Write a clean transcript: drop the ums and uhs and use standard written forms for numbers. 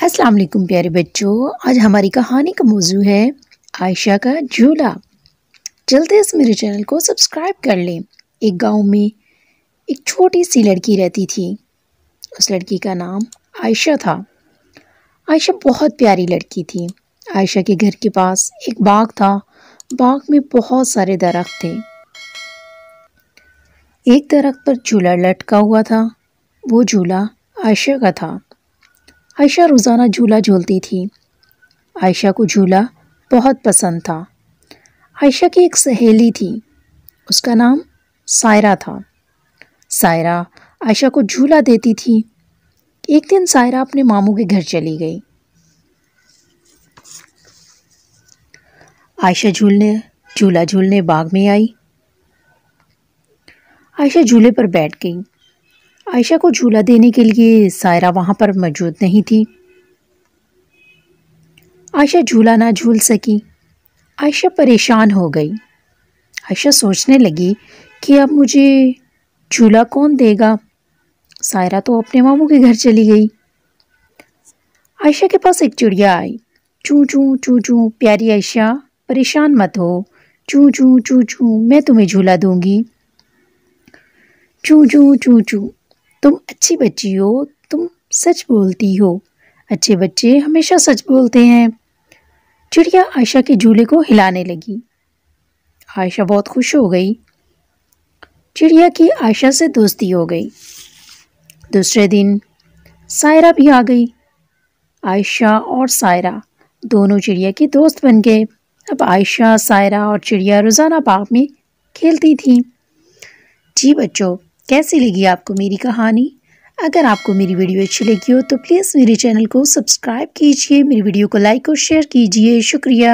السلام علیکم پیارے بچوں، آج ہماری کہانی کا موضوع ہے عائشہ کا جھولا۔ جلدی سے میرے چینل کو سبسکرائب کر لیں۔ ایک گاؤں میں ایک چھوٹی سی لڑکی رہتی تھی۔ اس لڑکی کا نام عائشہ تھا۔ عائشہ بہت پیاری لڑکی تھی۔ عائشہ کے گھر کے پاس ایک باغ تھا۔ باغ میں بہت سارے درخت تھے۔ ایک درخت پر جھولا لٹکا ہوا تھا۔ وہ جھولا عائشہ کا تھا۔ عائشہ روزانہ جھولا جھولتی تھی۔ عائشہ کو جھولا بہت پسند تھا۔ عائشہ کی ایک سہیلی تھی، اس کا نام سائرہ تھا۔ سائرہ عائشہ کو جھولا دیتی تھی۔ ایک دن سائرہ اپنے ماموں کے گھر چلی گئی۔ عائشہ جھولا جھولنے باغ میں آئی۔ عائشہ جھولے پر بیٹھ گئی۔ عائشہ کو جھولا دینے کے لیے سائرہ وہاں پر موجود نہیں تھی۔ عائشہ جھولا نہ جھول سکی۔ عائشہ پریشان ہو گئی۔ عائشہ سوچنے لگی کہ اب مجھے جھولا کون دے گا؟ سائرہ تو اپنے ماموں کے گھر چلی گئی۔ عائشہ کے پاس ایک چڑیا آئی۔ چوں چوں چوں چوں، پیاری عائشہ پریشان مت ہو، چوں چوں چوں چوں، میں تمہیں جھولا دوں گی۔ چوں چوں چوں چوں، تم اچھی بچی ہو، تم سچ بولتی ہو، اچھے بچے ہمیشہ سچ بولتے ہیں۔ چڑیا عائشہ کے جھولے کو ہلانے لگی۔ عائشہ بہت خوش ہو گئی۔ چڑیا کی عائشہ سے دوستی ہو گئی۔ دوسرے دن سائرہ بھی آ گئی۔ عائشہ اور سائرہ دونوں چڑیا کے دوست بن گئے۔ اب عائشہ، سائرہ اور چڑیا روزانہ باغ میں کھیلتی تھیں۔ جی بچوں، کیسی لگی آپ کو میری کہانی؟ اگر آپ کو میری ویڈیو اچھی لگی ہو تو پلیز میرے چینل کو سبسکرائب کیجیے، میری ویڈیو کو لائک اور شیئر کیجیے۔ شکریہ۔